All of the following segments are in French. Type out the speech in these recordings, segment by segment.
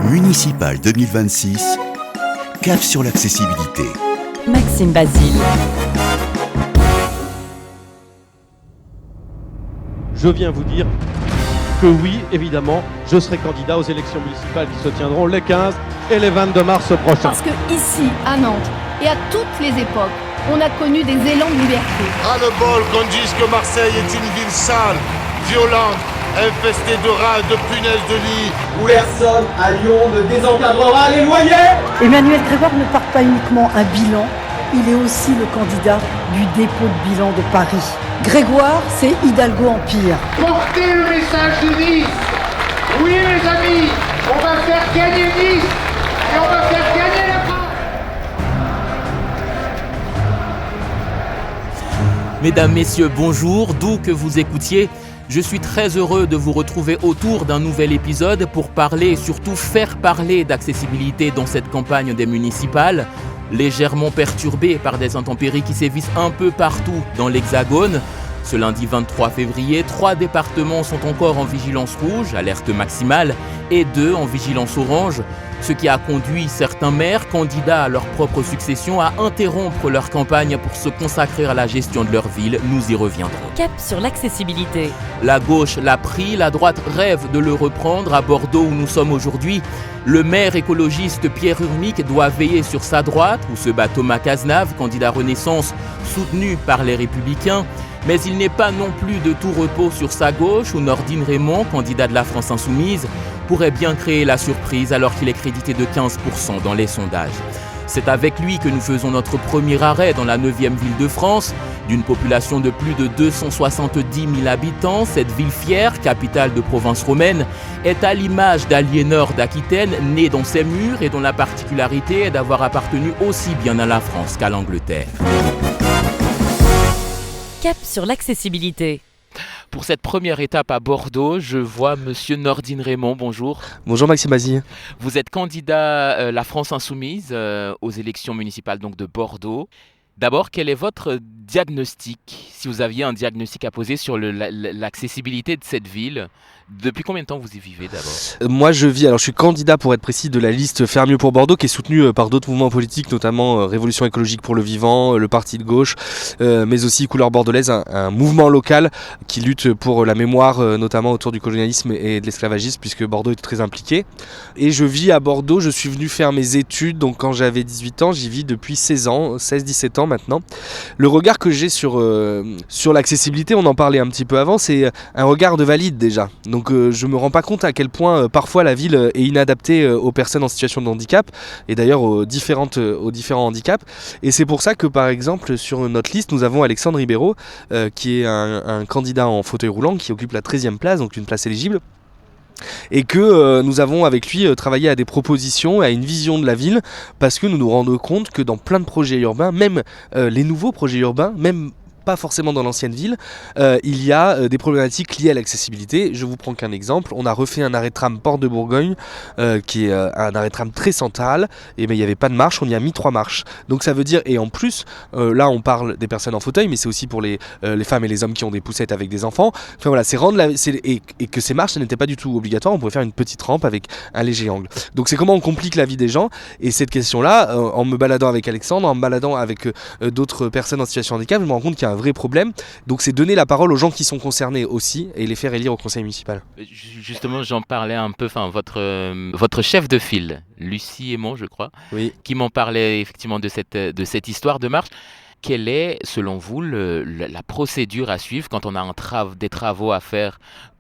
Municipal 2026, cap sur l'accessibilité. Maxime Basile. Je viens vous dire que oui, évidemment, je serai candidat aux élections municipales qui se tiendront les 15 et les 22 mars prochains. Parce que ici, à Nantes, et à toutes les époques, on a connu des élans de liberté. Ras le bol qu'on dise que Marseille est une ville sale, violente, infestée de rats et de punaises de lit. Où personne à Lyon ne désencadrera les loyers. Emmanuel Grégoire ne porte pas uniquement un bilan, il est aussi le candidat du dépôt de bilan de Paris. Grégoire, c'est Hidalgo Empire. Portez le message de Nice. Oui les amis, on va faire gagner Nice et on va faire gagner la France. Mesdames, Messieurs, bonjour, d'où que vous écoutiez. Je suis très heureux de vous retrouver autour d'un nouvel épisode pour parler et surtout faire parler d'accessibilité dans cette campagne des municipales, légèrement perturbée par des intempéries qui sévissent un peu partout dans l'Hexagone. Ce lundi 23 février, 3 départements sont encore en vigilance rouge, alerte maximale, et 2 en vigilance orange, ce qui a conduit certains maires, candidats à leur propre succession, à interrompre leur campagne pour se consacrer à la gestion de leur ville. Nous y reviendrons. Cap sur l'accessibilité. La gauche l'a pris, la droite rêve de le reprendre. À Bordeaux, où nous sommes aujourd'hui, le maire écologiste Pierre Urmic doit veiller sur sa droite, où se bat Thomas Cazenave, candidat Renaissance, soutenu par les Républicains. Mais il n'est pas non plus de tout repos sur sa gauche, où Nordine Raymond, candidat de la France Insoumise, pourrait bien créer la surprise alors qu'il est crédité de 15% dans les sondages. C'est avec lui que nous faisons notre premier arrêt dans la 9e ville de France. D'une population de plus de 270 000 habitants, cette ville fière, capitale de province romaine, est à l'image d'Aliénor d'Aquitaine, né dans ses murs et dont la particularité est d'avoir appartenu aussi bien à la France qu'à l'Angleterre. Cap sur l'accessibilité. Pour cette première étape à Bordeaux, je vois Monsieur Nordine Raymond. Bonjour. Bonjour Maxime Basile. Vous êtes candidat La France Insoumise aux élections municipales donc de Bordeaux. D'abord, quel est votre diagnostic, si vous aviez un diagnostic à poser sur l'accessibilité de cette ville? Depuis combien de temps vous y vivez d'abord? Moi je suis candidat pour être précis de la liste Faire mieux pour Bordeaux qui est soutenue par d'autres mouvements politiques, notamment Révolution écologique pour le vivant, le Parti de gauche, mais aussi Couleur bordelaise, un mouvement local qui lutte pour la mémoire, notamment autour du colonialisme et de l'esclavagisme, puisque Bordeaux est très impliqué. Et je vis à Bordeaux, je suis venu faire mes études, donc quand j'avais 18 ans, j'y vis depuis 16 ans, 16-17 ans maintenant. Le regard que j'ai sur l'accessibilité, on en parlait un petit peu avant, c'est un regard de valide déjà. Donc je me rends pas compte à quel point parfois la ville est inadaptée aux personnes en situation de handicap et d'ailleurs aux différents handicaps. Et c'est pour ça que par exemple sur notre liste nous avons Alexandre Ribeiro qui est un candidat en fauteuil roulant qui occupe la 13e place, donc une place éligible. Et que nous avons avec lui travaillé à des propositions, à une vision de la ville, parce que nous nous rendons compte que dans plein de projets urbains, même les nouveaux projets urbains, même pas forcément dans l'ancienne ville, il y a des problématiques liées à l'accessibilité. Je vous prends qu'un exemple, on a refait un arrêt de tram Porte de Bourgogne, qui est un arrêt de tram très central, et il n'y avait pas de marche, on y a mis 3 marches. Donc ça veut dire, et en plus, là on parle des personnes en fauteuil, mais c'est aussi pour les femmes et les hommes qui ont des poussettes avec des enfants. Enfin voilà, c'est rendre et que ces marches, ça n'était pas du tout obligatoire, on pouvait faire une petite rampe avec un léger angle. Donc c'est comment on complique la vie des gens, et cette question-là, en me baladant avec Alexandre, en me baladant avec d'autres personnes en situation de handicap, je me rends compte qu'il y a un vrai problème. Donc c'est donner la parole aux gens qui sont concernés aussi et les faire élire au conseil municipal. Justement, j'en parlais un peu, votre chef de file, Lucie Aymon, je crois, oui, qui m'en parlait effectivement de cette histoire de marche. Quelle est, selon vous, la procédure à suivre quand on a des travaux à faire?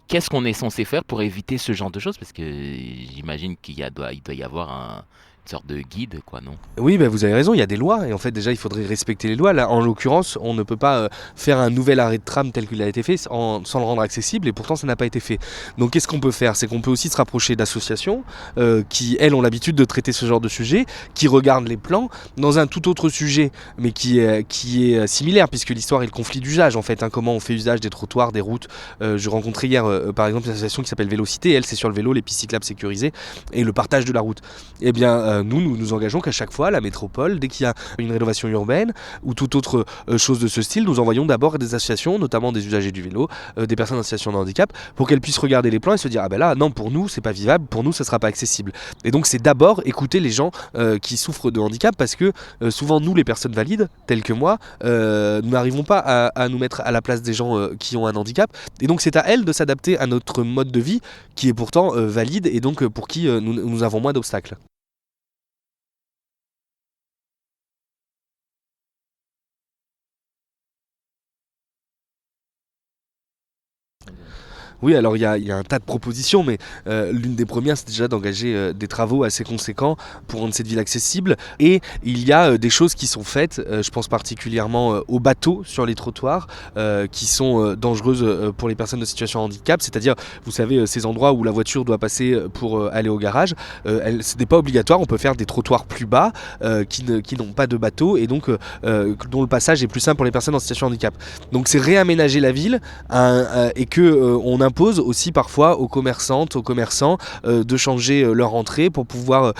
Qu'est-ce qu'on est censé faire pour éviter ce genre de choses? Parce que j'imagine qu'il doit y avoir une sorte de guide, quoi, non? Oui, vous avez raison, il y a des lois et en fait déjà il faudrait respecter les lois. Là, en l'occurrence, on ne peut pas faire un nouvel arrêt de tram tel qu'il a été fait sans le rendre accessible et pourtant ça n'a pas été fait. Donc qu'est-ce qu'on peut faire? C'est qu'on peut aussi se rapprocher d'associations qui, elles, ont l'habitude de traiter ce genre de sujet, qui regardent les plans dans un tout autre sujet, mais qui est similaire puisque l'histoire est le conflit d'usage en fait, comment on fait usage des trottoirs, des routes. Je rencontrais hier par exemple une association qui s'appelle Vélocité, elle c'est sur le vélo, les pistes cyclables sécurisées et le partage de la route. Eh bien nous nous engageons qu'à chaque fois, la métropole, dès qu'il y a une rénovation urbaine ou toute autre chose de ce style, nous envoyons d'abord des associations, notamment des usagers du vélo, des personnes en situation de handicap, pour qu'elles puissent regarder les plans et se dire ah ben là, non, pour nous, c'est pas vivable, pour nous, ça sera pas accessible. Et donc, c'est d'abord écouter les gens qui souffrent de handicap, parce que souvent, nous, les personnes valides, telles que moi, nous n'arrivons pas à nous mettre à la place des gens qui ont un handicap. Et donc, c'est à elles de s'adapter à notre mode de vie, qui est pourtant valide, et donc pour qui nous avons moins d'obstacles. Oui, alors il y a un tas de propositions, mais l'une des premières, c'est déjà d'engager des travaux assez conséquents pour rendre cette ville accessible. Et il y a des choses qui sont faites, je pense particulièrement aux bateaux sur les trottoirs, qui sont dangereuses pour les personnes de situation de handicap, c'est-à-dire, vous savez, ces endroits où la voiture doit passer pour aller au garage, ce n'est pas obligatoire, on peut faire des trottoirs plus bas, qui n'ont pas de bateau, et donc dont le passage est plus simple pour les personnes en situation de handicap. Donc c'est réaménager la ville, et qu'on impose aussi parfois aux commerçantes, aux commerçants de changer leur entrée pour pouvoir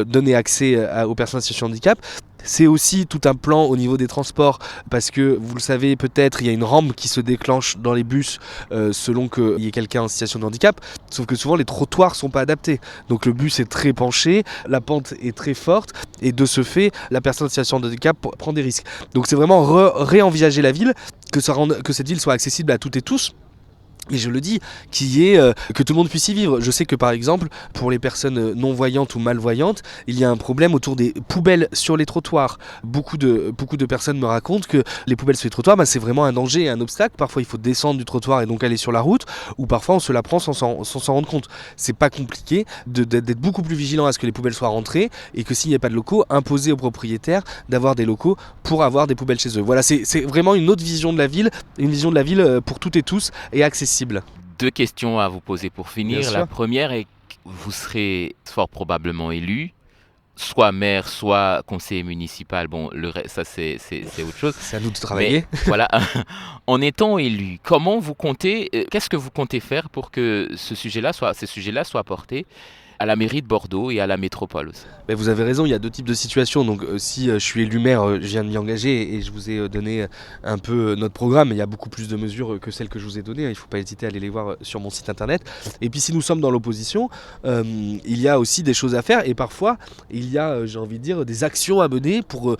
donner accès aux personnes en situation de handicap. C'est aussi tout un plan au niveau des transports, parce que vous le savez peut-être, il y a une rampe qui se déclenche dans les bus selon qu'il y ait quelqu'un en situation de handicap, sauf que souvent les trottoirs ne sont pas adaptés. Donc le bus est très penché, la pente est très forte, et de ce fait, la personne en situation de handicap prend des risques. Donc c'est vraiment réenvisager la ville, que cette ville soit accessible à toutes et tous. Et je le dis, que tout le monde puisse y vivre. Je sais que par exemple, pour les personnes non-voyantes ou malvoyantes, il y a un problème autour des poubelles sur les trottoirs. Beaucoup de personnes me racontent que les poubelles sur les trottoirs, c'est vraiment un danger et un obstacle. Parfois, il faut descendre du trottoir et donc aller sur la route, ou parfois on se la prend sans s'en rendre compte. C'est pas compliqué d'être beaucoup plus vigilant à ce que les poubelles soient rentrées, et que s'il n'y a pas de locaux, imposer aux propriétaires d'avoir des locaux pour avoir des poubelles chez eux. Voilà, c'est vraiment une autre vision de la ville, une vision de la ville pour toutes et tous et accessible. Deux questions à vous poser pour finir. La première est que vous serez fort probablement élu, soit maire, soit conseiller municipal. Bon, ça c'est autre chose. C'est à nous de travailler. Mais, voilà. En étant élu, qu'est-ce que vous comptez faire pour que ces sujets-là soient portés à la mairie de Bordeaux et à la métropole aussi? Vous avez raison, il y a deux types de situations. Donc si je suis élu maire, je viens de m'y engager et je vous ai donné un peu notre programme. Il y a beaucoup plus de mesures que celles que je vous ai données. Il ne faut pas hésiter à aller les voir sur mon site internet. Et puis si nous sommes dans l'opposition, il y a aussi des choses à faire. Et parfois, il y a, j'ai envie de dire, des actions à mener pour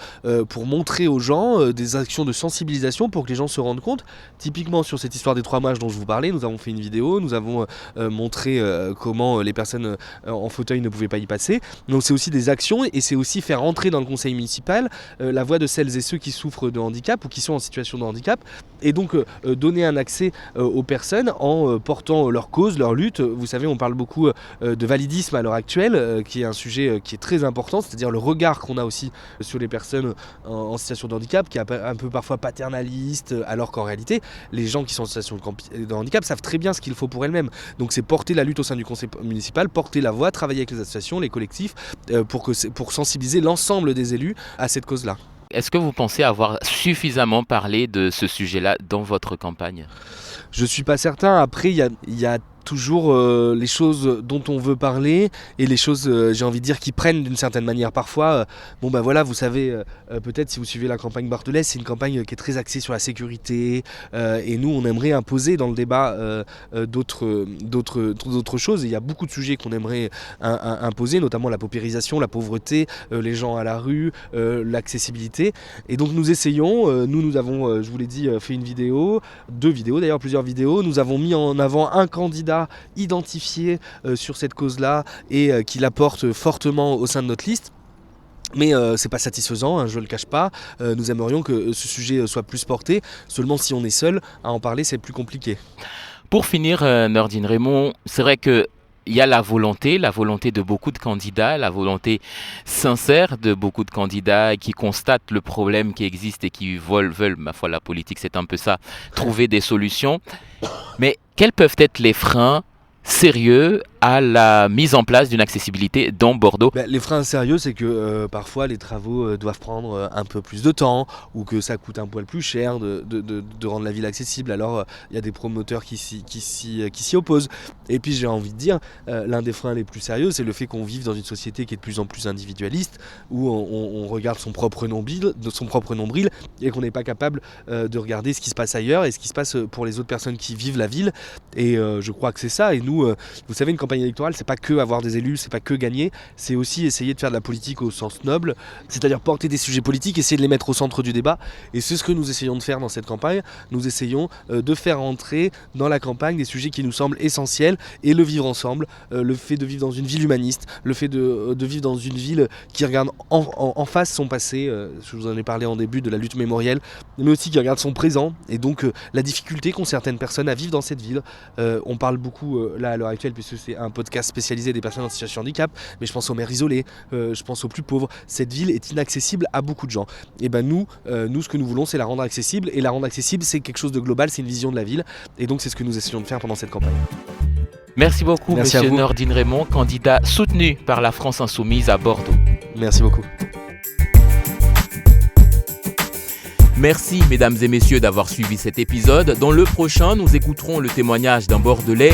montrer aux gens, des actions de sensibilisation pour que les gens se rendent compte. Typiquement sur cette histoire des 3 mages dont je vous parlais, nous avons fait une vidéo, nous avons montré comment les personnes en fauteuil ne pouvaient pas y passer. Donc c'est aussi des actions, et c'est aussi faire entrer dans le conseil municipal la voix de celles et ceux qui souffrent de handicap ou qui sont en situation de handicap, et donc donner un accès aux personnes en portant leur cause, leur lutte. Vous savez, on parle beaucoup de validisme à l'heure actuelle, qui est un sujet qui est très important, c'est-à-dire le regard qu'on a aussi sur les personnes en situation de handicap, qui est un peu parfois paternaliste, alors qu'en réalité, les gens qui sont en situation de handicap savent très bien ce qu'il faut pour elles-mêmes. Donc c'est porter la lutte au sein du conseil municipal, porter la voix, travailler avec les associations, les collectifs, pour sensibiliser l'ensemble des élus à cette cause-là. Est-ce que vous pensez avoir suffisamment parlé de ce sujet-là dans votre campagne? Je ne suis pas certain. Après, il y a toujours les choses dont on veut parler, et les choses, j'ai envie de dire, qui prennent d'une certaine manière parfois. Voilà, vous savez, peut-être si vous suivez la campagne bordelaise, c'est une campagne qui est très axée sur la sécurité, et nous on aimerait imposer dans le débat d'autres choses. Et il y a beaucoup de sujets qu'on aimerait imposer, notamment la paupérisation, la pauvreté, les gens à la rue, l'accessibilité. Et donc nous essayons, nous avons, je vous l'ai dit, fait une vidéo, 2 vidéos d'ailleurs, plusieurs vidéos. Nous avons mis en avant un candidat identifié sur cette cause-là, et qui la porte fortement au sein de notre liste. Mais c'est pas satisfaisant, je le cache pas. Nous aimerions que ce sujet soit plus porté. Seulement si on est seul à en parler, c'est plus compliqué. Pour finir, Nordine Raymond, c'est vrai que il y a la volonté de beaucoup de candidats, la volonté sincère de beaucoup de candidats qui constatent le problème qui existe et qui veulent, ma foi, la politique, c'est un peu ça, trouver des solutions. Mais quels peuvent être les freins sérieux à la mise en place d'une accessibilité dans Bordeaux? Les freins sérieux, c'est que parfois les travaux doivent prendre un peu plus de temps ou que ça coûte un poil plus cher de rendre la ville accessible. Alors il y a des promoteurs qui s'y opposent. Et puis j'ai envie de dire, l'un des freins les plus sérieux, c'est le fait qu'on vive dans une société qui est de plus en plus individualiste, où on regarde son propre nombril et qu'on n'est pas capable de regarder ce qui se passe ailleurs et ce qui se passe pour les autres personnes qui vivent la ville. Et je crois que c'est ça. Et nous, vous savez, une campagne électorale, c'est pas que avoir des élus, c'est pas que gagner, c'est aussi essayer de faire de la politique au sens noble, c'est-à-dire porter des sujets politiques, essayer de les mettre au centre du débat. Et c'est ce que nous essayons de faire dans cette campagne. Nous essayons de faire entrer dans la campagne des sujets qui nous semblent essentiels et le vivre ensemble, le fait de vivre dans une ville humaniste, le fait de vivre dans une ville qui regarde en face son passé, je vous en ai parlé en début de la lutte mémorielle, mais aussi qui regarde son présent et donc la difficulté qu'ont certaines personnes à vivre dans cette ville. On parle beaucoup là à l'heure actuelle, puisque c'est un podcast spécialisé des personnes en situation de handicap, mais je pense aux mères isolées, je pense aux plus pauvres. Cette ville est inaccessible à beaucoup de gens. Et nous, ce que nous voulons, c'est la rendre accessible, et la rendre accessible, c'est quelque chose de global, c'est une vision de la ville, et donc c'est ce que nous essayons de faire pendant cette campagne. Merci beaucoup, Merci Monsieur Nordine Raymond, candidat soutenu par la France Insoumise à Bordeaux. Merci beaucoup. Merci mesdames et messieurs d'avoir suivi cet épisode. Dans le prochain, nous écouterons le témoignage d'un Bordelais,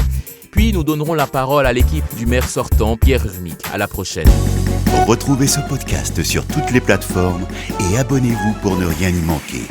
puis nous donnerons la parole à l'équipe du maire sortant, Pierre Urmic. À la prochaine. Retrouvez ce podcast sur toutes les plateformes et abonnez-vous pour ne rien y manquer.